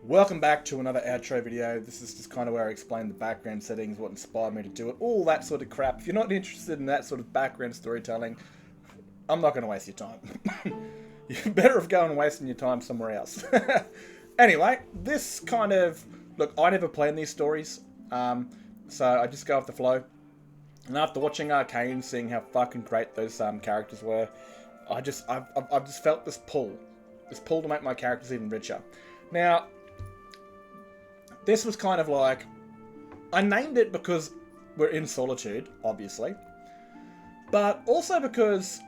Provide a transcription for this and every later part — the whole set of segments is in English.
Welcome back to another outro video. This is just kind of where I explain the background settings, what inspired me to do it, all that sort of crap. If you're not interested in that sort of background storytelling, I'm not going to waste your time. You're better off going and wasting your time somewhere else. Anyway, this kind of... Look, I never plan these stories, so I just go off the flow. And after watching Arcane, seeing how fucking great those characters were, I've just felt this pull to make my characters even richer. Now, this was kind of like, I named it because we're in Solitude, obviously, but also because,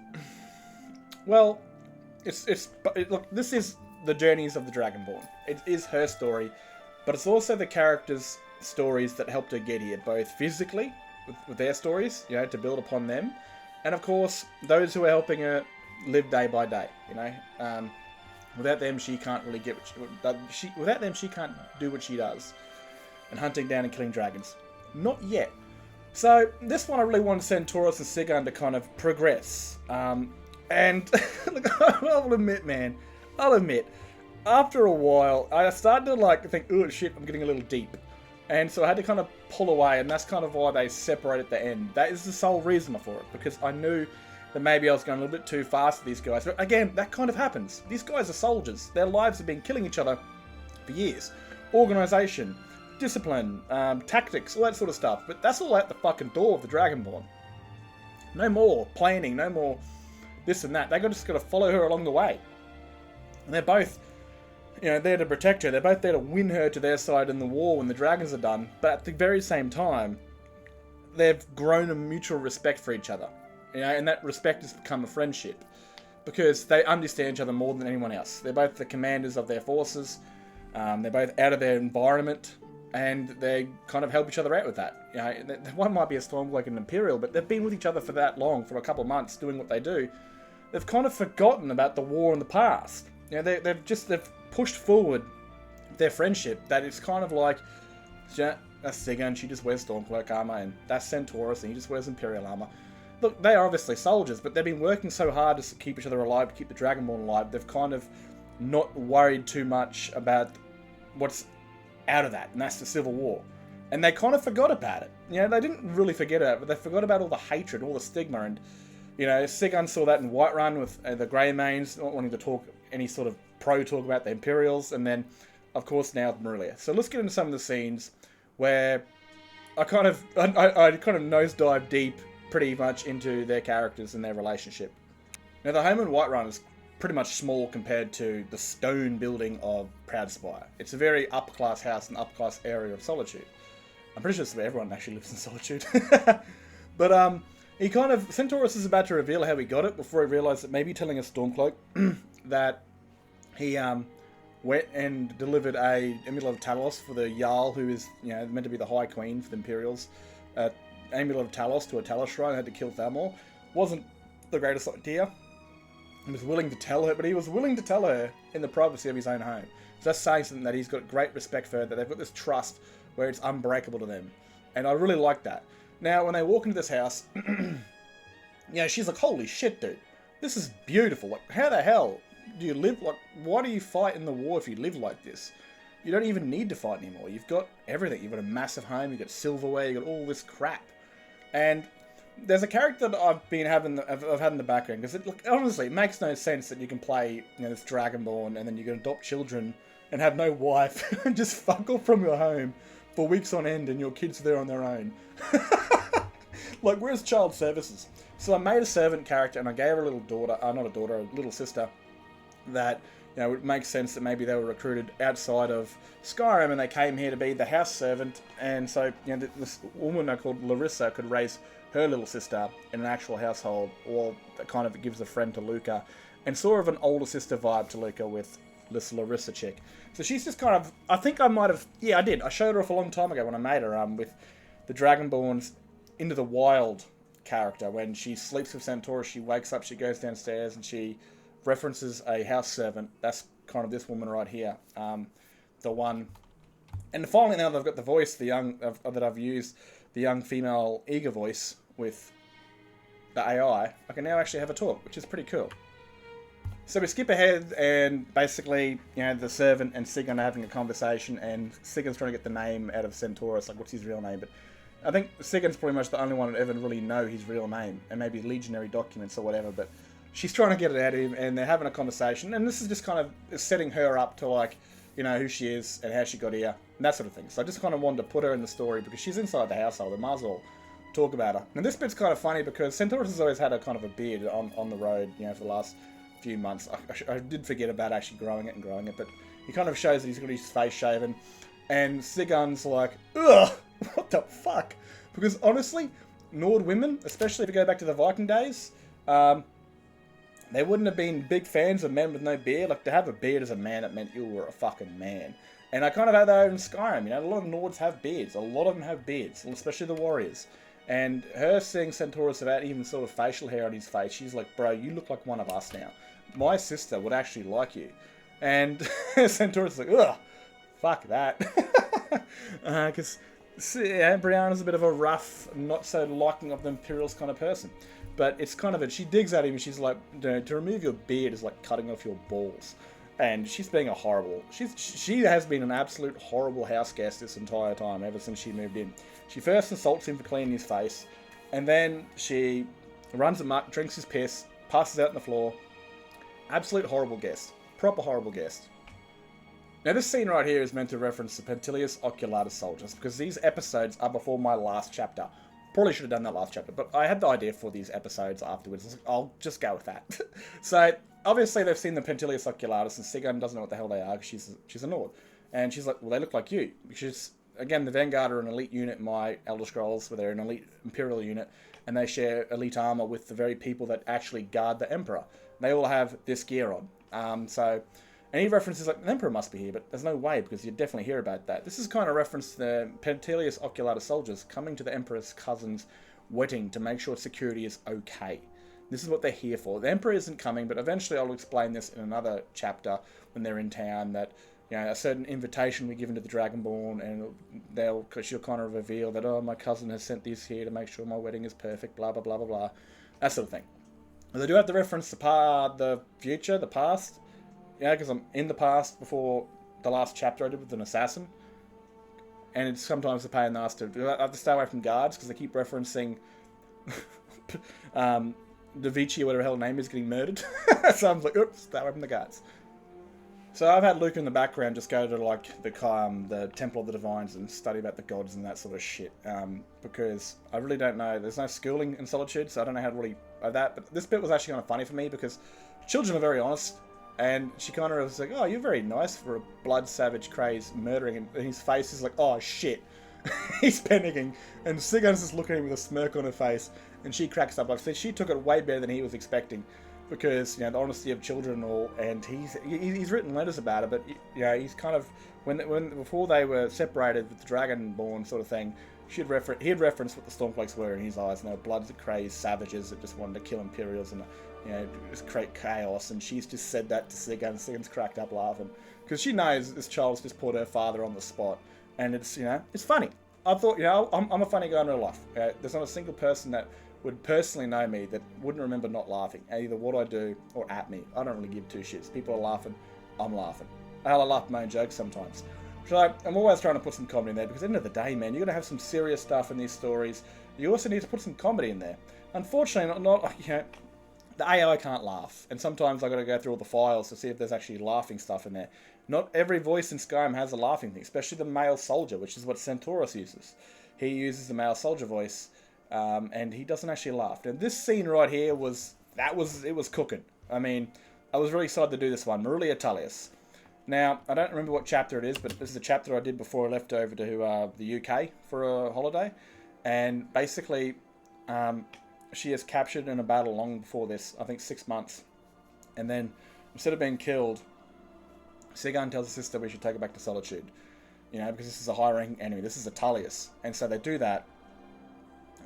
well, look, this is the journeys of the Dragonborn. It is her story, but it's also the characters' stories that helped her get here, both physically with their stories, you know, to build upon them, and of course those who are helping her live day by day. You know, without them she can't really get what without them she can't do what she does, and hunting down and killing dragons. Not yet. So this one I really wanted Centaurus and Sigun to kind of progress. And look, I'll admit, after a while, I started to like think, oh shit, I'm getting a little deep. And so I had to kind of pull away, and that's kind of why they separate at the end. That is the sole reason for it, because I knew that maybe I was going a little bit too fast for these guys. But again, that kind of happens. These guys are soldiers. Their lives have been killing each other for years. Organisation, discipline, tactics, all that sort of stuff. But that's all out the fucking door of the Dragonborn. No more planning, no more this and that. They just got to follow her along the way. And they're both, you know, there to protect her. They're both there to win her to their side in the war when the dragons are done. But at the very same time, they've grown a mutual respect for each other. You know, and that respect has become a friendship. Because they understand each other more than anyone else. They're both the commanders of their forces. They're both out of their environment. And they kind of help each other out with that. You know, one might be a Stormblood and Imperial, but they've been with each other for that long, for a couple of months, doing what they do. They've kind of forgotten about the war in the past. You know, they've pushed forward their friendship. That it's kind of like, that's Sigun, she just wears Stormcloak armor, and that's Centaurus, and he just wears Imperial armor. Look, they are obviously soldiers, but they've been working so hard to keep each other alive, to keep the Dragonborn alive. They've kind of not worried too much about what's out of that, and that's the Civil War. And they kind of forgot about it. You know, they didn't really forget about it, but they forgot about all the hatred, all the stigma, and, you know, Sigun saw that in Whiterun with the Greymanes, not wanting to talk any sort of pro-talk about the Imperials, and then, of course, now with Marulia. So let's get into some of the scenes where I kind of nosedive deep pretty much into their characters and their relationship. Now, the home in Whiterun is pretty much small compared to the stone building of Proudspire. It's a very upper-class house and upper-class area of Solitude. I'm pretty sure it's where everyone actually lives in Solitude. But, he kind of... Centaurus is about to reveal how he got it before he realised that maybe telling a Stormcloak that he went and delivered a Amulet of Talos for the Jarl, who is, you know, meant to be the High Queen for the Imperials. Amulet of Talos to a Talos Shrine and had to kill Thalmor. Wasn't the greatest idea. He was willing to tell her, but he was willing to tell her in the privacy of his own home. So that's saying something that he's got great respect for her, that they've got this trust where it's unbreakable to them. And I really like that. Now, when they walk into this house, you know, she's like, holy shit, dude. This is beautiful. Like, how the hell do you live? Like, why do you fight in the war if you live like this? You don't even need to fight anymore. You've got everything. You've got a massive home. You've got silverware. You've got all this crap. And there's a character that I've had in the background, because honestly, it makes no sense that you can play, you know, this Dragonborn, and then you can adopt children and have no wife and just fuck off from your home for weeks on end, and your kids are there on their own. Like, where's child services? So I made a servant character, and I gave her a little daughter, not a daughter, a little sister, that, you know, it makes sense that maybe they were recruited outside of Skyrim and they came here to be the house servant. And so, you know, this woman called Larissa could raise her little sister in an actual household, or that kind of gives a friend to Luca, and sort of an older sister vibe to Luca with this Larissa chick. So she's just kind of, I think I might have, yeah, I did. I showed her off a long time ago when I made her, with the Dragonborn's Into the Wild character. When she sleeps with Centaurus, she wakes up, she goes downstairs, and she references a house servant. That's kind of this woman right here. The one... And finally, now that I've got the voice, that I've used, the young female eager voice with the AI, I can now actually have a talk, which is pretty cool. So we skip ahead, and basically, the servant and Sigan are having a conversation, and Sigan's trying to get the name out of Centaurus, like, what's his real name? But I think Sigan's pretty much the only one to ever really know his real name, and maybe legionary documents or whatever, but she's trying to get it out of him, and they're having a conversation, and this is just kind of setting her up to, like, who she is and how she got here, and that sort of thing. So I just kind of wanted to put her in the story, because she's inside the household, and might as well talk about her. And this bit's kind of funny, because Centaurus has always had a kind of a beard on the road, for the last few months. I did forget about actually growing it, but he kind of shows that he's got his face shaven, and Sigun's like, ugh, what the fuck? Because honestly, Nord women, especially if you go back to the Viking days, they wouldn't have been big fans of men with no beard. Like, to have a beard as a man, it meant you were a fucking man. And I kind of had that in Skyrim, a lot of Nords have beards. A lot of them have beards, especially the warriors. And her seeing Centaurus without even sort of facial hair on his face, she's like, bro, you look like one of us now. My sister would actually like you. And Centaurus is like, ugh, fuck that. Because Brianna's a bit of a rough, not so liking of the Imperials kind of person. But it's kind of she digs at him and she's like, to remove your beard is like cutting off your balls. And she's being a horrible, she has been an absolute horrible house guest this entire time, ever since she moved in. She first insults him for cleaning his face, and then she runs amok, drinks his piss, passes out on the floor. Absolute horrible guest. Proper horrible guest. Now this scene right here is meant to reference the Pentilius Oculatus soldiers, because these episodes are before my last chapter. Probably should have done that last chapter, but I had the idea for these episodes afterwards. I'll just go with that. So, obviously they've seen the Pentilius Oculatus, and Sigun doesn't know what the hell they are, because she's a Nord. And she's like, well, they look like you. Because, again, the Vanguard are an elite unit in my Elder Scrolls, where they're an elite Imperial unit, and they share elite armor with the very people that actually guard the Emperor. They all have this gear on. And he references like, the Emperor must be here, but there's no way, because you'd definitely hear about that. This is kind of reference to the Pentilius Oculatus soldiers coming to the Emperor's cousin's wedding to make sure security is okay. This is what they're here for. The Emperor isn't coming, but eventually I'll explain this in another chapter when they're in town, that a certain invitation will be given to the Dragonborn, and she'll kind of reveal that, oh, my cousin has sent this here to make sure my wedding is perfect, blah, blah, blah, blah, blah. That sort of thing. But they do have to reference the future, the past. Because I'm in the past before the last chapter I did with an assassin. And it's sometimes a pain in the ass to... I have to stay away from guards, because they keep referencing... Davici, or whatever the hell her name is, getting murdered. So I'm like, oops, stay away from the guards. So I've had Luke in the background just go to, like, the Temple of the Divines and study about the gods and that sort of shit. Because I really don't know. There's no schooling in Solitude, so I don't know how to really... that. But this bit was actually kind of funny for me, because children are very honest. And she kind of was like, oh, you're very nice for a blood savage craze murdering. And his face is like, oh, shit. He's panicking. And Sigun's just looking at him with a smirk on her face. And she cracks up. Like I said, she took it way better than he was expecting. Because, the honesty of children and all. And he's written letters about it. But, he's kind of... Before they were separated with the Dragonborn sort of thing, he had referenced what the Stormcloaks were in his eyes. And they were blood-crazed savages that just wanted to kill Imperials and... just create chaos, and she's just said that to Sigun, and Sigun's cracked up laughing. Because she knows this child's just put her father on the spot. And it's, it's funny. I thought, I'm a funny guy in real life. There's not a single person that would personally know me that wouldn't remember not laughing at either what I do or at me. I don't really give two shits. People are laughing, I'm laughing. I laugh at my own jokes sometimes. So I'm always trying to put some comedy in there, because at the end of the day, man, you're going to have some serious stuff in these stories. You also need to put some comedy in there. Unfortunately, not the AI can't laugh, and sometimes I've got to go through all the files to see if there's actually laughing stuff in there. Not every voice in Skyrim has a laughing thing, especially the male soldier, which is what Centaurus uses. He uses the male soldier voice, and he doesn't actually laugh. And this scene right here was cooking. I mean, I was really excited to do this one. Marulia Tullius. Now, I don't remember what chapter it is, but this is a chapter I did before I left over to the UK for a holiday, and basically... she is captured in a battle long before this, I think 6 months. And then, instead of being killed, Sigun tells his sister we should take her back to Solitude. Because this is a high-ranking enemy. This is a Tullius. And so they do that.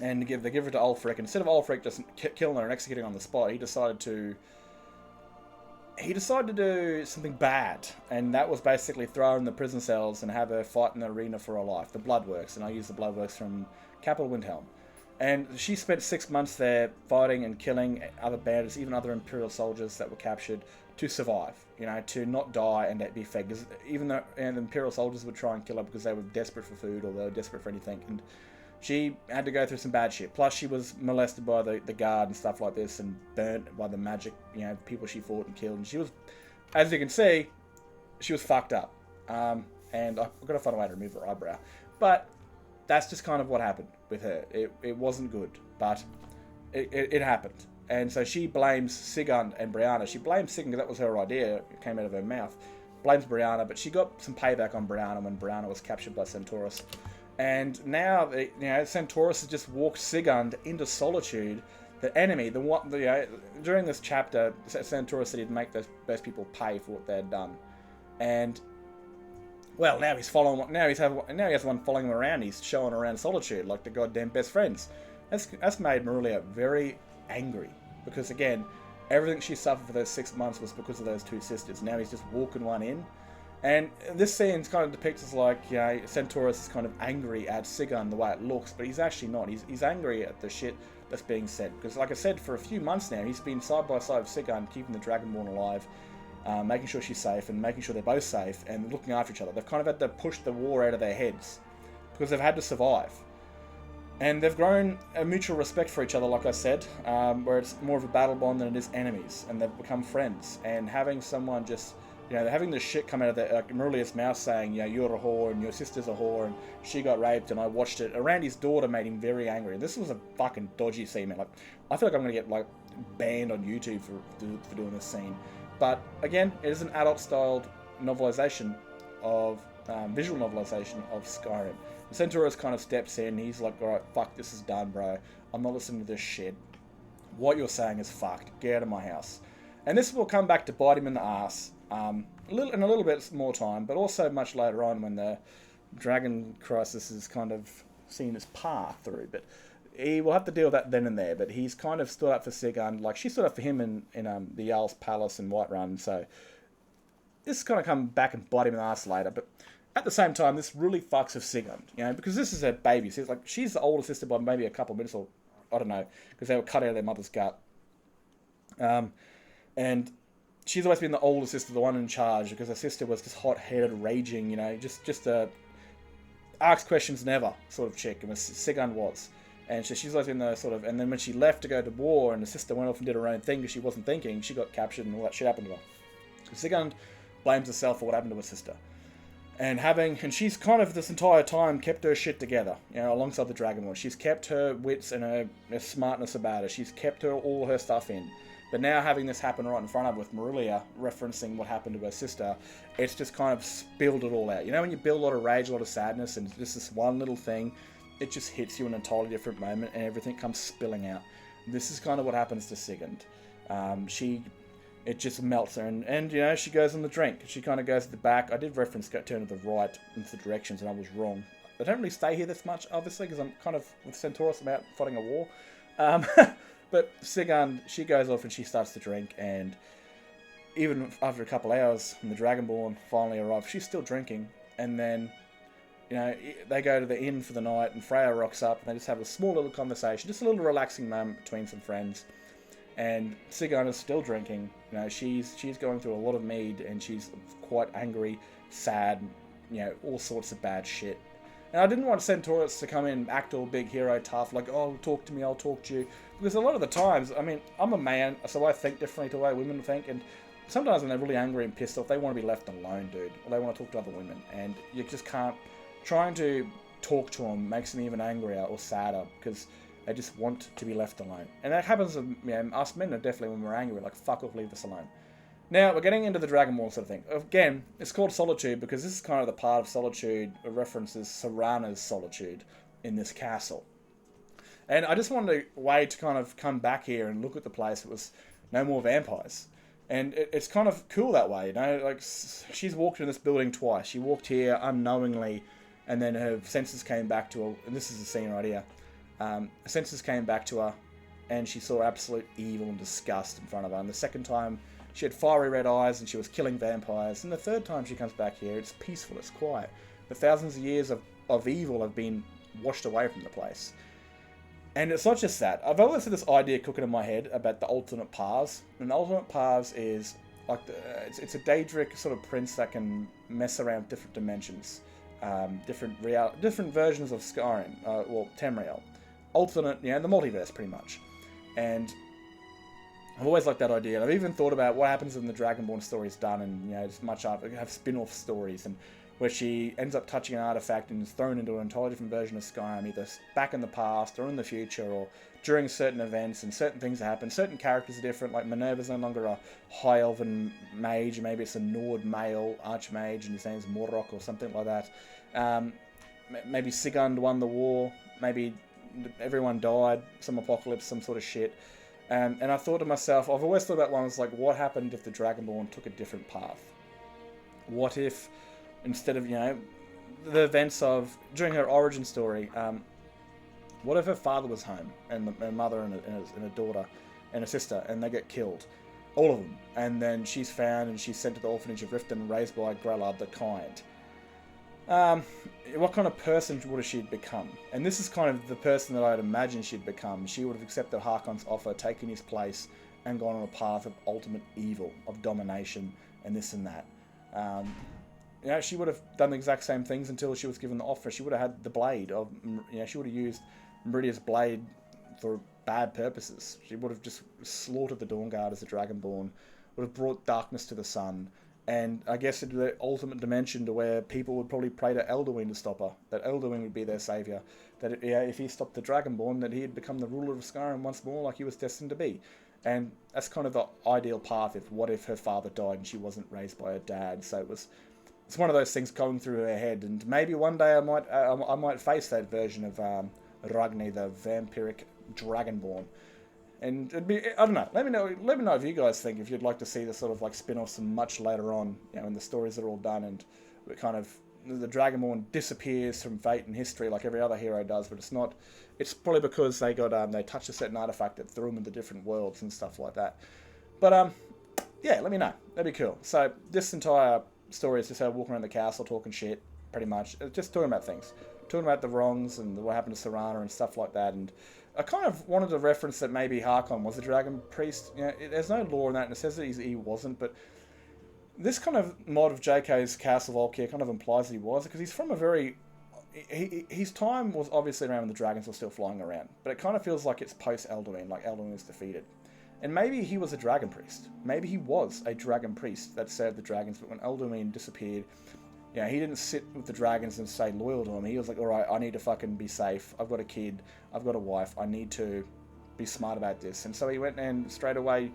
And they give her to Ulfric. And instead of Ulfric just killing her and executing on the spot, he decided to do something bad. And that was basically throw her in the prison cells and have her fight in the arena for her life. The Bloodworks. And I use the Bloodworks from Capital Windhelm. And she spent 6 months there fighting and killing other bandits, even other Imperial soldiers that were captured, to survive, you know, to not die and be fed. Because even though the Imperial soldiers would try and kill her because they were desperate for food or they were desperate for anything, and she had to go through some bad shit. Plus, she was molested by the guard and stuff like this, and burnt by the magic, you know, people she fought and killed. And she was, as you can see, she was fucked up. And I've got to find a way to remove her eyebrow. But that's just kind of what happened with her. It wasn't good, but it happened. And so she blames Sigurd and Brianna. She blames Sigurd because that was her idea. It came out of her mouth. Blames Brianna, but she got some payback on Brianna when Brianna was captured by Centaurus. And now, you know, Centaurus has just walked Sigurd into solitude. The enemy, during this chapter, Centaurus said he'd make those people pay for what they had done. And well, now he's following. Now he has one following him around. He's showing around solitude like the goddamn best friends. That's made Marulia very angry because again, everything she suffered for those 6 months was because of those two sisters. Now he's just walking one in, and this scene kind of depicts as like, you know, Centaurus is kind of angry at Sigurd the way it looks, but he's actually not. He's angry at the shit that's being said because, like I said, for a few months now, he's been side by side with Sigurd, keeping the Dragonborn alive. Making sure she's safe and making sure they're both safe and looking after each other. They've kind of had to push the war out of their heads because they've had to survive. And they've grown a mutual respect for each other, like I said, where it's more of a battle bond than it is enemies. And they've become friends. And having someone just, you know, having this shit come out of like Marulia's mouth saying, you know, you're a whore and your sister's a whore and she got raped and I watched it. Arandi's daughter made him very angry. And this was a fucking dodgy scene, man. Like, I feel like I'm going to get like banned on YouTube for doing this scene. But again, it is an adult-styled novelization of visual novelization of Skyrim. The Centaurus kind of steps in. He's like, "All right, fuck, this is done, bro. I'm not listening to this shit. What you're saying is fucked. Get out of my house." And this will come back to bite him in the ass in a little bit more time, but also much later on when the Dragon Crisis is kind of seen his path through. But he will have to deal with that then and there, but he's kind of stood up for Sigurd, like she stood up for him in the Jarl's Palace in Whiterun, so this is going to come back and bite him in the ass later, but at the same time, this really fucks with Sigurd, you know, because this is her baby. So it's like, she's the older sister by maybe a couple of minutes, or I don't know, because they were cut out of their mother's gut. And she's always been the older sister, the one in charge, because her sister was just hot-headed, raging, you know, just a ask questions never sort of chick, and Sigurd was. And so she's always been the sort of, and then when she left to go to war and the sister went off and did her own thing because she wasn't thinking, she got captured and all that shit happened to her. So Sigurd blames herself for what happened to her sister. And she's kind of this entire time kept her shit together, you know, alongside the Dragonborn. She's kept her wits and her smartness about her. She's kept all her stuff in. But now having this happen right in front of her with Marulia referencing what happened to her sister, it's just kind of spilled it all out. You know when you build a lot of rage, a lot of sadness, and just this one little thing, it just hits you in a entirely different moment and everything comes spilling out. This is kind of what happens to Sigurd. It just melts her and you know, she goes on the drink. She kind of goes to the back. I did reference turn to the right into the directions and I was wrong. I don't really stay here this much, obviously, because I'm kind of with Centaurus, I'm out fighting a war. But Sigurd, she goes off and she starts to drink, and even after a couple hours when the Dragonborn finally arrive, she's still drinking, and then, you know, they go to the inn for the night, and Freya rocks up, and they just have a small little conversation, just a little relaxing moment between some friends. And Sigurd is still drinking. You know, she's going through a lot of mead, and she's quite angry, sad, you know, all sorts of bad shit. And I didn't want Centaurus to come in, act all big hero tough, like, oh, talk to me, I'll talk to you. Because a lot of the times, I mean, I'm a man, so I think differently to the way women think, and sometimes when they're really angry and pissed off, they want to be left alone, dude. Or they want to talk to other women, and you just can't. Trying to talk to them makes them even angrier or sadder, because they just want to be left alone. And that happens with, you know, us men are definitely when we're angry, we're like, fuck off, leave us alone. Now, we're getting into the Dragonborn sort of thing. Again, it's called Solitude because this is kind of the part of Solitude that references Serana's solitude in this castle. And I just wanted a way to kind of come back here and look at the place that was no more vampires. And it's kind of cool that way, you know? Like, she's walked in this building twice. She walked here unknowingly, and then her senses came back to her. And this is the scene right here. Her senses came back to her, and she saw absolute evil and disgust in front of her. And the second time, she had fiery red eyes and she was killing vampires. And the third time she comes back here, it's peaceful, it's quiet. The thousands of years of evil have been washed away from the place. And it's not just that. I've always had this idea cooking in my head about the alternate paths. And the alternate paths is like it's a Daedric sort of prince that can mess around different dimensions, different versions of Skyrim, well, Tamriel, alternate, the multiverse pretty much, and I've always liked that idea. And I've even thought about what happens when the Dragonborn story is done, and it's much after have spin-off stories, and where she ends up touching an artifact and is thrown into an entirely different version of Skyrim, either back in the past or in the future, or during certain events, and certain things happen. Certain characters are different, like Minerva's no longer a high elven mage, maybe it's a Nord male archmage, and his name's Morrock or something like that. Maybe Sigurd won the war, maybe everyone died, some apocalypse, some sort of shit. And I thought to myself, I've always thought about ones like, what happened if the Dragonborn took a different path? What if, instead of, the events of, during her origin story, what if her father was home, and her mother and a daughter and a sister, and they get killed? All of them. And then she's found and she's sent to the orphanage of Riften and raised by Grellard the Kind. What kind of person would she become? And this is kind of the person that I'd imagine she'd become. She would have accepted Harkon's offer, taken his place, and gone on a path of ultimate evil, of domination, and this and that. She would have done the exact same things until she was given the offer. She would have had the blade of, she would have used Meridia's blade for bad purposes. She would have just slaughtered the Dawnguard as a Dragonborn, would have brought darkness to the sun. And I guess into the ultimate dimension to where people would probably pray to Elderwing to stop her. That Elderwing would be their saviour. That if he stopped the Dragonborn, that he'd become the ruler of Skyrim once more like he was destined to be. And that's kind of the ideal path. What if her father died and she wasn't raised by her dad? So it's one of those things going through her head. And maybe one day I might face that version of Ragni, the vampiric Dragonborn. And it'd be, I don't know, let me know if you guys think, if you'd like to see the sort of like spin-offs much later on, when the stories are all done and kind of the Dragonborn disappears from fate and history like every other hero does, but it's probably because they touched a certain artifact that threw them into different worlds and stuff like that. But yeah, let me know, that'd be cool. So this entire story is just her walking around the castle talking shit, pretty much, just talking about things, talking about the wrongs and what happened to Serana and stuff like that. And I kind of wanted to reference that maybe Harkon was a dragon priest. There's no law in that, and it says that he wasn't, but this kind of mod of JK's Castle Volkir kind of implies that he was, because he's from a very... his time was obviously around when the dragons were still flying around, but it kind of feels like it's post-Elduin, like Elduin was defeated. And maybe he was a dragon priest. Maybe he was a dragon priest that served the dragons, but when Elduin disappeared, he didn't sit with the dragons and stay loyal to them. He was like, alright, I need to fucking be safe. I've got a kid. I've got a wife. I need to be smart about this. And so he went and straight away,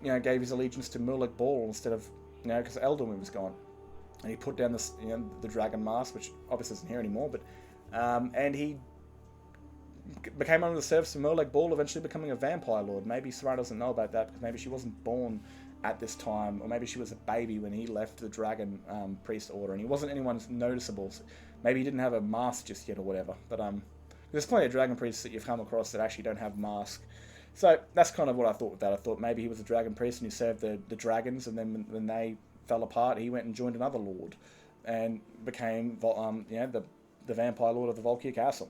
gave his allegiance to Mulek Ball instead of, because Elduin was gone. And he put down this, the dragon mask, which obviously isn't here anymore, but, and he became under the service of Mulek Ball, eventually becoming a vampire lord. Maybe Serana doesn't know about that because maybe she wasn't born at this time, or maybe she was a baby when he left the dragon priest order, and he wasn't anyone noticeable. So maybe he didn't have a mask just yet or whatever. But there's plenty of dragon priests that you've come across that actually don't have masks. So that's kind of what I thought with that. I thought maybe he was a dragon priest and he served the dragons, and then when they fell apart, he went and joined another lord and became the vampire lord of the Volkir Castle.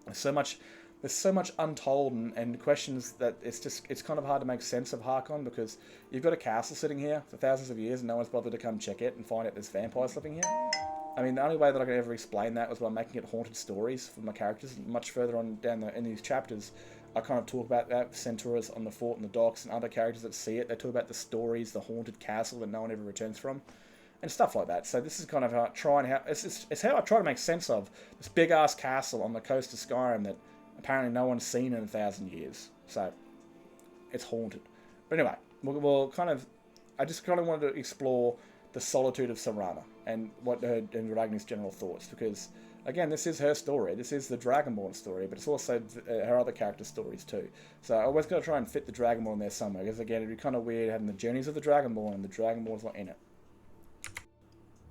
There's so much untold and questions that it's kind of hard to make sense of Harkon, because you've got a castle sitting here for thousands of years and no one's bothered to come check it and find out there's vampires living here. I mean, the only way that I could ever explain that was by making it haunted stories for my characters. Much further on down in these chapters, I kind of talk about that, Centaurs on the fort and the docks, and other characters that see it. They talk about the stories, the haunted castle that no one ever returns from, and stuff like that. So this is kind of how it's how I try to make sense of this big ass castle on the coast of Skyrim that apparently no one's seen in 1,000 years. So it's haunted. But anyway, I just kind of wanted to explore the solitude of Serana and Ragni's general thoughts, because again, this is her story. This is the Dragonborn story, but it's also her other character stories too. So I always got to try and fit the Dragonborn there somewhere, because again, it'd be kind of weird having the journeys of the Dragonborn and the Dragonborn's not in it.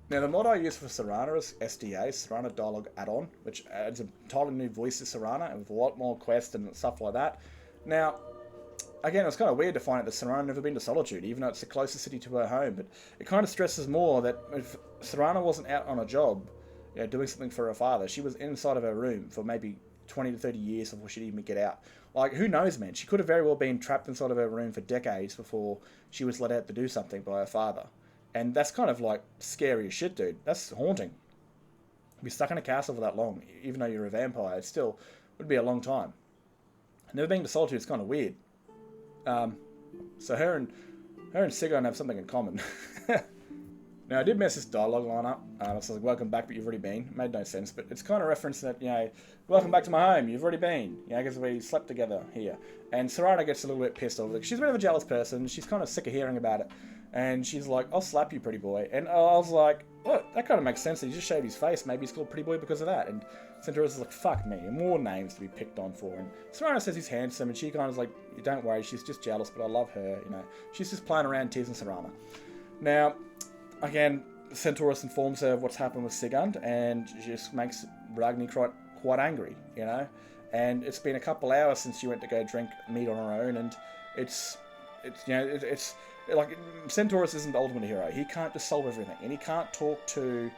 Now, the mod I use for Serana is SDA, Serana Dialogue Add-on, which adds a entirely new voice to Serana and with a lot more quests and stuff like that. Now, again, it's kind of weird to find out that Serana never been to Solitude, even though it's the closest city to her home, but it kind of stresses more that if Serana wasn't out on a job, doing something for her father, she was inside of her room for maybe 20 to 30 years before she'd even get out. Like, who knows, man? She could have very well been trapped inside of her room for decades before she was let out to do something by her father. And that's kind of, like, scary as shit, dude. That's haunting. Be stuck in a castle for that long, even though you're a vampire, it still would be a long time. Never being to solitude is kind of weird. So her and Sigon have something in common. Now, I did mess this dialogue line up. I was like, welcome back, but you've already been. It made no sense, but it's kind of referencing that, you know, welcome back to my home, you've already been. You know, because we slept together here. And Serana gets a little bit pissed off. Like, she's a bit of a jealous person. She's kind of sick of hearing about it. And she's like, I'll slap you, pretty boy. And I was like, what? That kind of makes sense. He just shaved his face. Maybe he's called pretty boy because of that. And Centaurus is like, fuck me. More names to be picked on for. And Serana says he's handsome. And she kind of is like, don't worry, she's just jealous, but I love her. You know, she's just playing around teasing Serana. Now, again, Centaurus informs her of what's happened with Sigund, and she just makes Ragni quite angry, you know. And it's been a couple hours since she went to go drink meat on her own, and it's like Centaurus isn't the ultimate hero. He can't just solve everything, and he can't talk to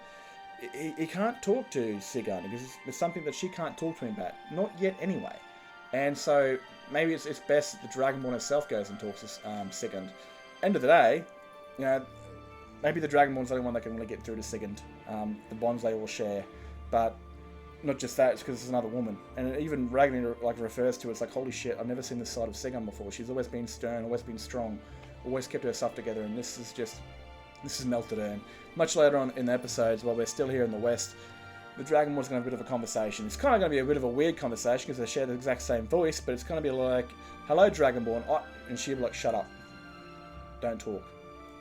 Sigund because it's something that she can't talk to him about, not yet anyway. And so maybe it's best that the Dragonborn herself goes and talks to Sigund. End of the day, you know. Maybe the Dragonborn's the only one that can really get through to Sigund. The bonds they all share. But not just that, it's because it's another woman. And even Ragnar like refers to it, it's like, holy shit, I've never seen this side of Sigund before. She's always been stern, always been strong, always kept her stuff together, and this has melted her. And much later on in the episodes, while we're still here in the West, the Dragonborn's going to have a bit of a conversation. It's kind of going to be a bit of a weird conversation because they share the exact same voice, but it's going to be like, hello Dragonborn, and she'll be like, shut up. Don't talk.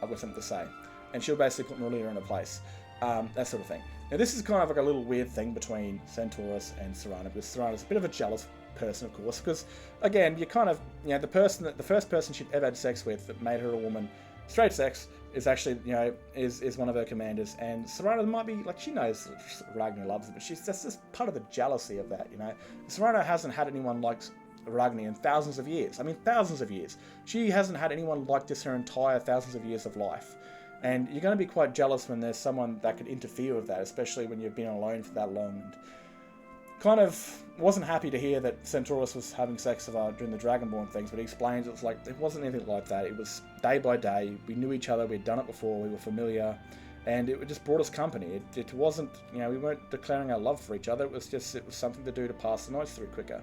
I've got something to say. And she'll basically put Maria in her place. That sort of thing. Now, this is kind of like a little weird thing between Centaurus and Serana, because Serana's a bit of a jealous person, of course, because, again, you kind of, you know, the first person she'd ever had sex with that made her a woman, straight sex, is actually, you know, is one of her commanders, and Serana might be, like, she knows Ragnar loves her, but that's just part of the jealousy of that, you know. Serana hasn't had anyone like Ragnar in thousands of years. I mean, thousands of years. She hasn't had anyone like this her entire thousands of years of life. And you're going to be quite jealous when there's someone that could interfere with that, especially when you've been alone for that long. And kind of wasn't happy to hear that Centaurus was having sex with her during the Dragonborn things, but he explains it's like, it wasn't anything like that. It was day by day. We knew each other. We'd done it before. We were familiar. And it just brought us company. It wasn't, you know, we weren't declaring our love for each other. It was something to do to pass the nights through quicker.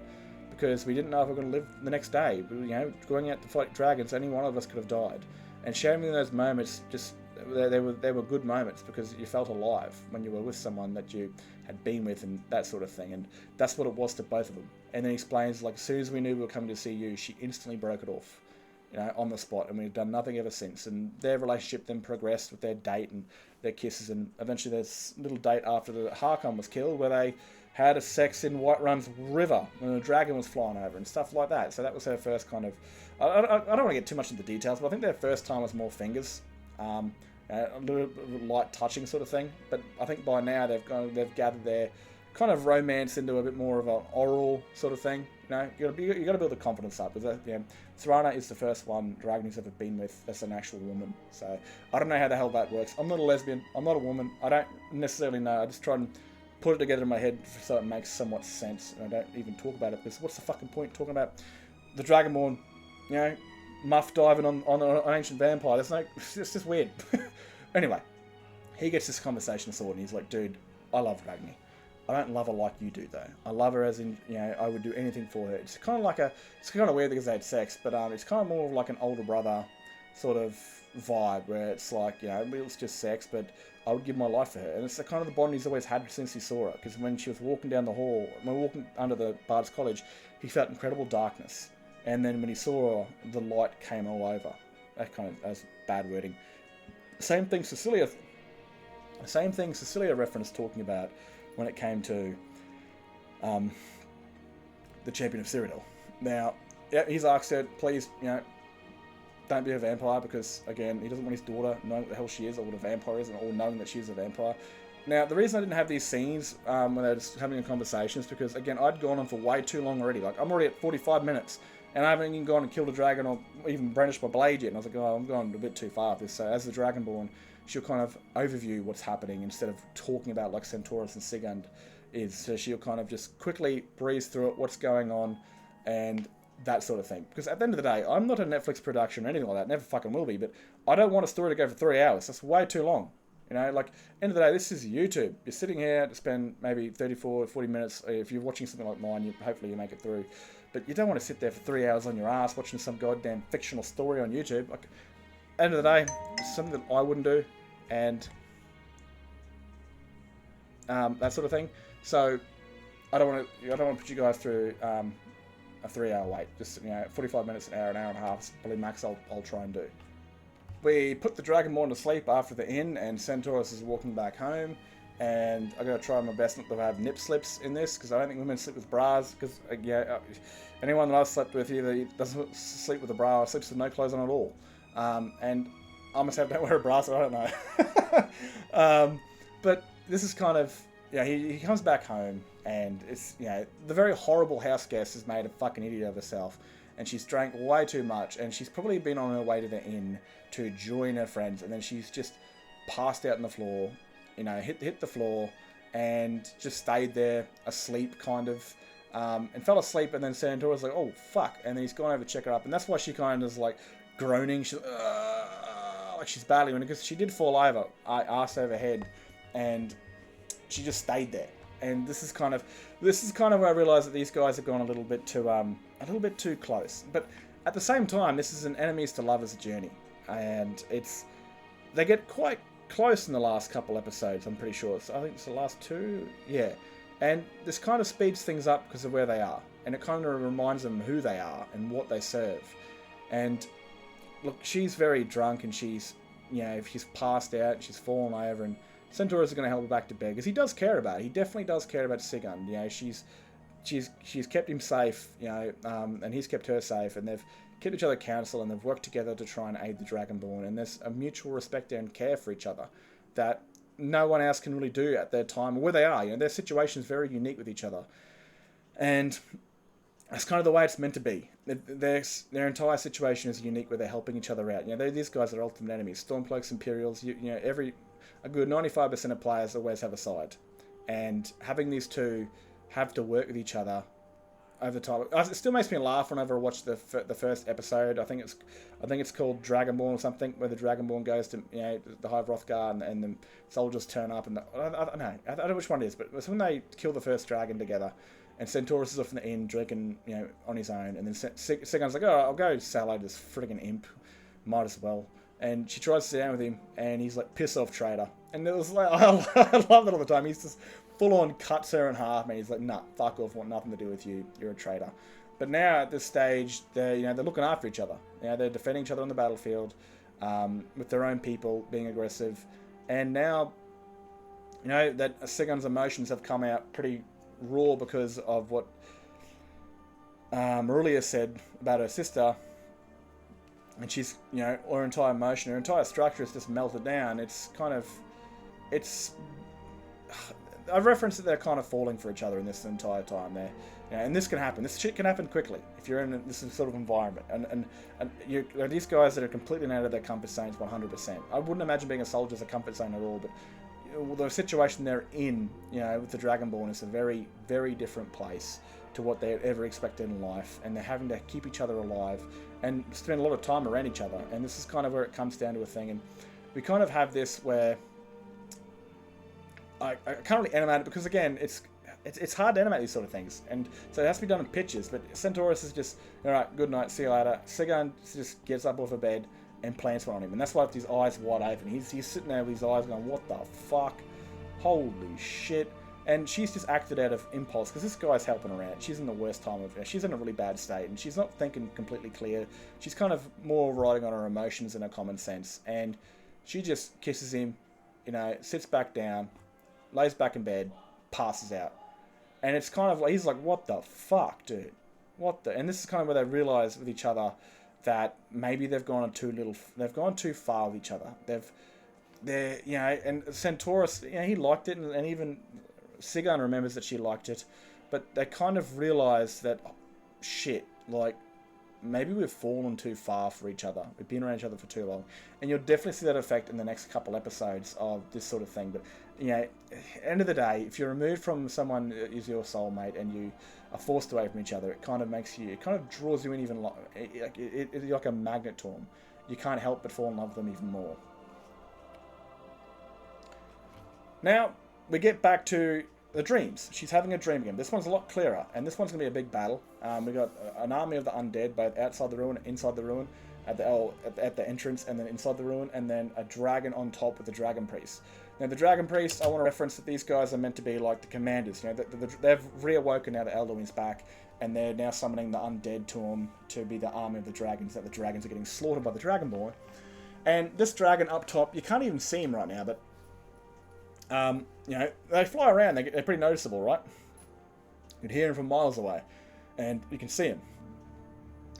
Because we didn't know if we were going to live the next day. You know, going out to fight dragons, any one of us could have died. And sharing in those moments, just they were good moments because you felt alive when you were with someone that you had been with and that sort of thing. And that's what it was to both of them. And then he explains, like, as soon as we knew we were coming to see you, she instantly broke it off, you know, on the spot. And we've done nothing ever since. And their relationship then progressed with their date and their kisses. And eventually there's a little date after the Harkon was killed where they had a sex in Whiterun's river when a dragon was flying over and stuff like that. So that was her first kind of... I don't want to get too much into details, but I think their first time was more fingers. A little light touching sort of thing. But I think by now they've gathered their kind of romance into a bit more of an oral sort of thing. You know, you got to build the confidence up. Because Serana is the first one Dragon's ever been with as an actual woman. So I don't know how the hell that works. I'm not a lesbian. I'm not a woman. I don't necessarily know. I just try and put it together in my head so it makes somewhat sense. And I don't even talk about it because what's the fucking point talking about the Dragonborn, you know, muff diving on an ancient vampire? It's just weird. Anyway, he gets this conversation sorted and he's like, dude, I love Ragni. I don't love her like you do though. I love her as in, you know, I would do anything for her. It's kind of weird because they had sex, but it's kind of more of like an older brother sort of vibe where it's like, you know, it was just sex, but I would give my life for her. And it's the kind of the bond he's always had since he saw her. Because when she was walking down the hall, when we were walking under the Bard's College, he felt incredible darkness. And then when he saw her, the light came all over. That kind of, that's bad wording. Same thing Cecilia referenced talking about when it came to the Champion of Cyrodiil. Now, yeah, he's asked her, please, you know, don't be a vampire, because, again, he doesn't want his daughter knowing what the hell she is or what a vampire is, or knowing that she's a vampire. Now, the reason I didn't have these scenes when they were just having a conversation is because, again, I'd gone on for way too long already. Like, I'm already at 45 minutes, and I haven't even gone and killed a dragon or even brandished my blade yet. And I was like, oh, I'm going a bit too far with this. So, as the Dragonborn, she'll kind of overview what's happening instead of talking about, like, Centaurus and Sigund is. So she'll kind of just quickly breeze through it, what's going on, and that sort of thing. Because at the end of the day, I'm not a Netflix production or anything like that, never fucking will be, but I don't want a story to go for 3 hours. That's way too long. You know, like, end of the day, this is YouTube. You're sitting here to spend maybe 34, 40 minutes. If you're watching something like mine, hopefully you make it through. But you don't want to sit there for 3 hours on your ass watching some goddamn fictional story on YouTube. Like, end of the day, it's something that I wouldn't do. And that sort of thing. So I don't want to put you guys through a 3 hour wait. Just, 45 minutes, an hour and a half is probably max I'll try and do. We put the Dragonborn to sleep after the inn, and Centaurus is walking back home. And I'm going to try my best not to have nip slips in this, because I don't think women sleep with bras. Because anyone that I've slept with either doesn't sleep with a bra or sleeps with no clothes on at all. And I myself don't wear a bra, so I don't know. But this is kind of, he comes back home, and it's, the very horrible house guest has made a fucking idiot of herself. And she's drank way too much, and she's probably been on her way to the inn to join her friends, and then she's just passed out on the floor, hit the floor, and just stayed there asleep, kind of, and fell asleep. And then Santora's like, oh fuck, and then he's gone over to check her up, and that's why she kind of is like groaning. She's like she's badly wounded, because she did fall over, ass over head, and she just stayed there. And this is kind of where I realise that these guys have gone a little bit too close. But at the same time, this is an enemies to lovers journey, and they get quite close in the last couple episodes. I'm pretty sure. I think it's the last two. Yeah, and this kind of speeds things up because of where they are, and it kind of reminds them who they are and what they serve. And look, she's very drunk, and she's passed out, she's fallen over, and Centaurus is going to help her back to bed, because he does care about her. He definitely does care about Sigurd. She's kept him safe, and he's kept her safe, and they've kept each other counsel, and they've worked together to try and aid the Dragonborn, and there's a mutual respect and care for each other that no one else can really do at their time or where they are. Their situation is very unique with each other, and that's kind of the way it's meant to be. Their entire situation is unique, where they're helping each other out. These guys are ultimate enemies. Stormcloaks, Imperials. A good 95% of players always have a side, and having these two have to work with each other over time. It still makes me laugh whenever I watch the first episode. I think it's called Dragonborn or something, where the Dragonborn goes to the Hive Hrothgar, and the soldiers turn up, and I don't know which one it is, but it's when they kill the first dragon together, and Centaurus is off in the inn drinking on his own, and then Sigurd's like, oh, I'll go say hello to this friggin' imp, might as well. And she tries to sit down with him, and he's like, piss off, traitor. And it was like, I love that all the time. He's just full on cuts her in half, man. He's like, nah, fuck off, want nothing to do with you. You're a traitor. But now at this stage, they're looking after each other. They're defending each other on the battlefield, with their own people, being aggressive. And now, that Sigurd's emotions have come out pretty raw because of what Marulia said about her sister. And she's, her entire emotion, her entire structure is just melted down. I've referenced that they're kind of falling for each other in this entire time there. And this can happen. This shit can happen quickly if you're in this sort of environment. And these guys that are completely out of their comfort zones 100%. I wouldn't imagine being a soldier as a comfort zone at all, but the situation they're in, with the Dragonborn is a very, very different place to what they ever expected in life, and they're having to keep each other alive and spend a lot of time around each other. And this is kind of where it comes down to a thing, and we kind of have this where I can't really animate it, because again, it's hard to animate these sort of things, and so it has to be done in pictures. But Centaurus is just, alright, good night, see you later. Sigurd just gets up off her bed and plants one on him, and that's why with his eyes wide open, he's sitting there with his eyes going, what the fuck, holy shit. And she's just acted out of impulse, because this guy's helping her out. She's in the worst time of her. She's in a really bad state, and she's not thinking completely clear. She's kind of more riding on her emotions and her common sense. And she just kisses him, sits back down, lays back in bed, passes out. And it's kind of like, he's like, what the fuck, dude? And this is kind of where they realise with each other that maybe they've gone too far with each other. And Centaurus, he liked it, and even Sigurd remembers that she liked it, but they kind of realise that, shit, like, maybe we've fallen too far for each other. We've been around each other for too long. And you'll definitely see that effect in the next couple episodes of this sort of thing. But you know, end of the day, if you're removed from someone that is your soulmate and you are forced away from each other, it kind of makes you, it kind of draws you in even, it's like a magnet to them. You can't help but fall in love with them even more. Now, we get back to the dreams. She's having a dream again. This one's a lot clearer, and this one's going to be a big battle. We got an army of the undead, both outside the ruin and inside the ruin, at the entrance, and then inside the ruin, and then a dragon on top with the dragon priest. Now, the dragon priest, I want to reference that these guys are meant to be like the commanders. You know, they've reawoken now that Elduin's back, and they're now summoning the undead to them to be the army of the dragons. That the dragons are getting slaughtered by the Dragonborn. And this dragon up top, you can't even see him right now, but you know, they fly around. They're pretty noticeable, right? You can hear him from miles away, and you can see him.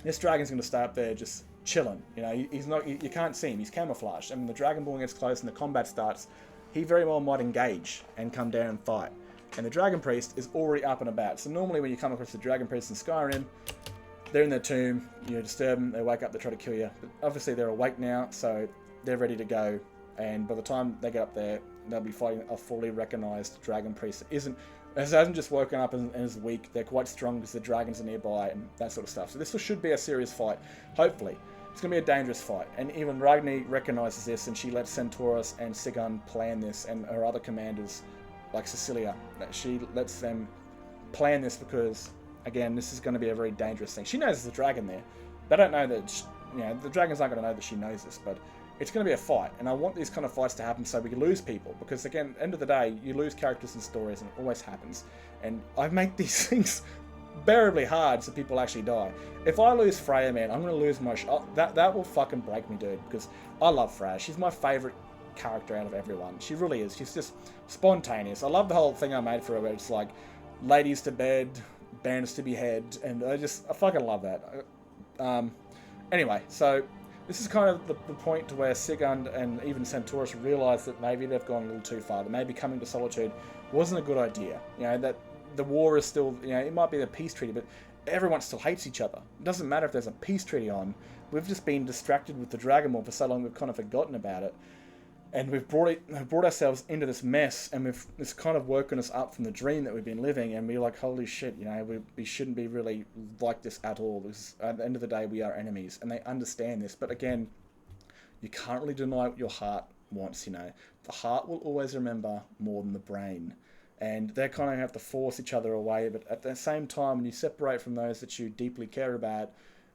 This dragon's going to stay up there just chilling. You know, he's not. You can't see him. He's camouflaged. And when the Dragonborn gets close and the combat starts, he very well might engage and come down and fight. And the Dragon Priest is already up and about. So normally when you come across the Dragon Priest in Skyrim, they're in their tomb, you disturb them, they wake up, they try to kill you. But obviously they're awake now, so they're ready to go. And by the time they get up there, they'll be fighting a fully recognised Dragon Priest that hasn't just woken up and is weak. They're quite strong because the dragons are nearby and that sort of stuff. So this should be a serious fight, hopefully. It's going to be a dangerous fight. And even Ragni recognises this, and she lets Centaurus and Sigurd plan this, and her other commanders, like Cecilia, that she lets them plan this because, again, this is going to be a very dangerous thing. She knows there's a dragon there. They don't know that, the dragons aren't going to know that she knows this, but it's going to be a fight. And I want these kind of fights to happen so we can lose people, because, again, at the end of the day, you lose characters and stories, and it always happens. And I make these things bearably hard so people actually die. If I lose Freya, man, I'm going to lose my... that will fucking break me, dude, because I love Freya. She's my favourite character out of everyone. She really is. She's just spontaneous. I love the whole thing I made for her where it's like ladies to bed, bands to behead, and I fucking love that. Anyway, so this is kind of the point to where Sigurd and even Centaurus realise that maybe they've gone a little too far, that maybe coming to Solitude wasn't a good idea. You know, that the war is still, it might be a peace treaty, but everyone still hates each other. It doesn't matter if there's a peace treaty on. We've just been distracted with the Dragonborn for so long we've kind of forgotten about it. And we've brought ourselves into this mess, and it's kind of woken us up from the dream that we've been living, and we're like, holy shit, we shouldn't be really like this at all, because at the end of the day, we are enemies, and they understand this. But again, you can't really deny what your heart wants, The heart will always remember more than the brain. And they kind of have to force each other away, but at the same time, when you separate from those that you deeply care about,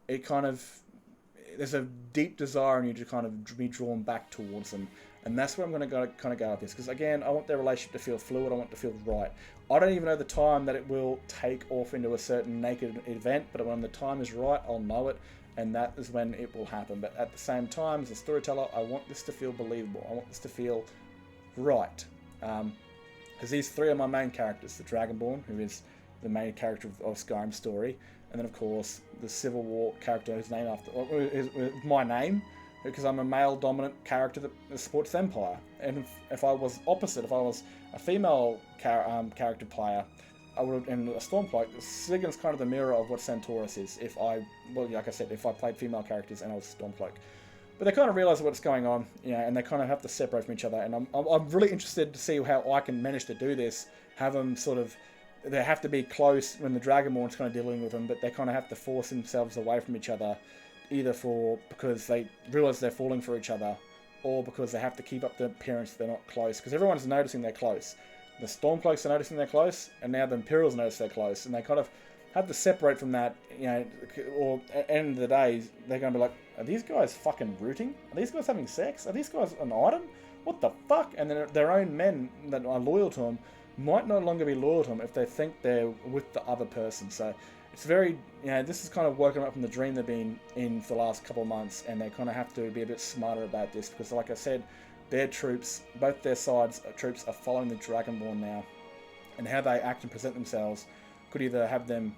there's a deep desire in you to kind of be drawn back towards them. And that's where I'm going to kind of go with this. Because again, I want their relationship to feel fluid. I want it to feel right. I don't even know the time that it will take off into a certain naked event. But when the time is right, I'll know it. And that is when it will happen. But at the same time, as a storyteller, I want this to feel believable. I want this to feel right. Because these three are my main characters. The Dragonborn, who is the main character of Skyrim's story. And then, of course, the Civil War character whose name is my name. Because I'm a male-dominant character that supports the Empire. And if I was opposite, if I was a female character player, I would have, in a Stormcloak, Sigurd's kind of the mirror of what Centaurus is. Like I said, if I played female characters and I was Stormcloak. But they kind of realise what's going on, and they kind of have to separate from each other. And I'm really interested to see how I can manage to do this. Have them they have to be close when the Dragonborn's kind of dealing with them, but they kind of have to force themselves away from each other. Either because they realise they're falling for each other, or because they have to keep up the appearance that they're not close. Because everyone's noticing they're close. The Stormcloaks are noticing they're close, and now the Imperials notice they're close. And they kind of have to separate from that, or at the end of the day, they're going to be like, are these guys fucking rooting? Are these guys having sex? Are these guys an item? What the fuck? And then their own men that are loyal to them might no longer be loyal to them if they think they're with the other person. So it's very, this is kind of woken up from the dream they've been in for the last couple of months, and they kind of have to be a bit smarter about this, because like I said, their troops, both their sides' troops are following the Dragonborn now, and how they act and present themselves could either have them,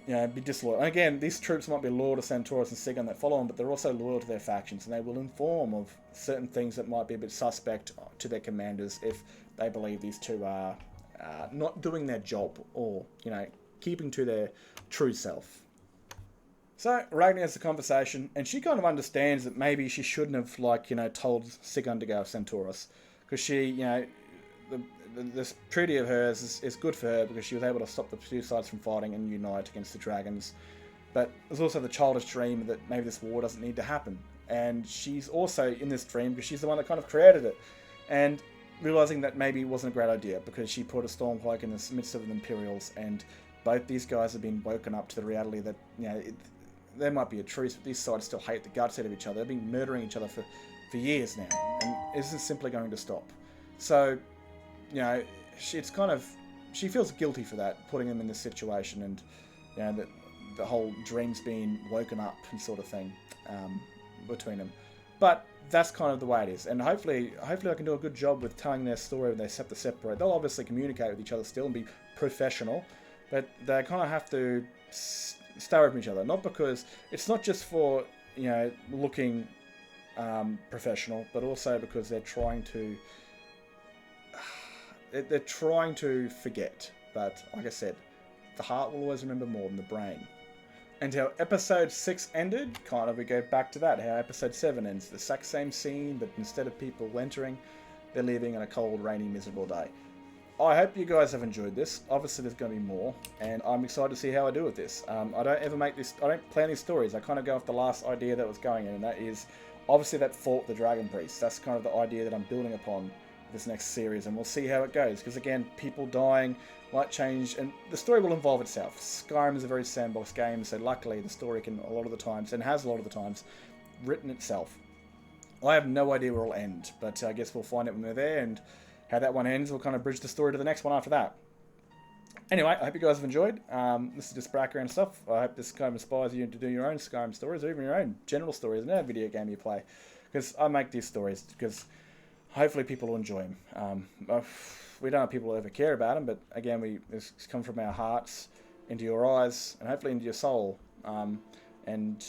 be disloyal. And again, these troops might be loyal to Centaurus and Sigurd that follow them, but they're also loyal to their factions, and they will inform of certain things that might be a bit suspect to their commanders if they believe these two are not doing their job, or, keeping to their true self. So Ragnar has the conversation, and she kind of understands that maybe she shouldn't have, told Sigurd to go with Centaurus, because she, you know, this treaty of hers is good for her because she was able to stop the two sides from fighting and unite against the dragons. But there's also the childish dream that maybe this war doesn't need to happen. And she's also in this dream because she's the one that kind of created it. And realizing that maybe it wasn't a great idea because she put a Stormcloak in the midst of the Imperials, and both these guys have been woken up to the reality that, you know, there might be a truce, but these sides still hate the guts out of each other. They've been murdering each other for years now. And this is simply going to stop. So, you know, she feels guilty for that, putting them in this situation, and, you know, that the whole dreams being woken up and sort of thing between them. But that's kind of the way it is, and hopefully I can do a good job with telling their story when they have to separate. They'll obviously communicate with each other still and be professional, but they kind of have to stay away from each other. Not because it's not just for, you know, looking professional, but also because they're trying to forget. But like I said, the heart will always remember more than the brain. And how episode 6 ended, kind of we go back to that, how episode 7 ends. The exact same scene, but instead of people entering, they're leaving on a cold, rainy, miserable day. I hope you guys have enjoyed this. Obviously there's going to be more, and I'm excited to see how I do with this. I don't plan these stories. I kind of go off the last idea that was going in, and that is obviously that fought the Dragon Priest. That's kind of the idea that I'm building upon this next series, and we'll see how it goes, because again, people dying might change, and the story will involve itself. Skyrim is a very sandbox game, so luckily the story can, a lot of the times, and has a lot of the times, written itself. I have no idea where it'll end, but I guess we'll find it when we're there, and how that one ends will kind of bridge the story to the next one after that. Anyway, I hope you guys have enjoyed. This is just background stuff. I hope this kind of inspires you to do your own Skyrim stories, or even your own general stories in a video game you play, because I make these stories because hopefully people will enjoy them. We don't have people who ever care about them, but again, this come from our hearts into your eyes and hopefully into your soul. And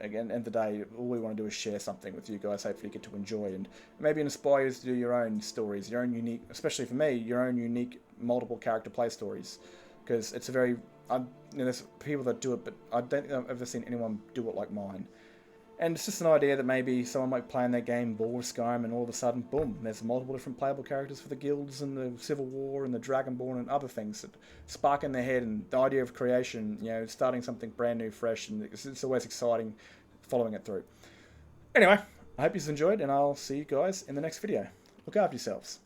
again, end of the day, all we want to do is share something with you guys. Hopefully, you get to enjoy and maybe inspire you to do your own stories, your own unique, especially for me, your own unique multiple character play stories. Because it's a very, you know, there's people that do it, but I don't think I've ever seen anyone do it like mine. And it's just an idea that maybe someone might play in their game, bored of Skyrim, and all of a sudden, boom, there's multiple different playable characters for the guilds and the Civil War and the Dragonborn and other things that spark in their head, and the idea of creation, you know, starting something brand new, fresh, and it's always exciting following it through. Anyway, I hope you've enjoyed, and I'll see you guys in the next video. Look after yourselves.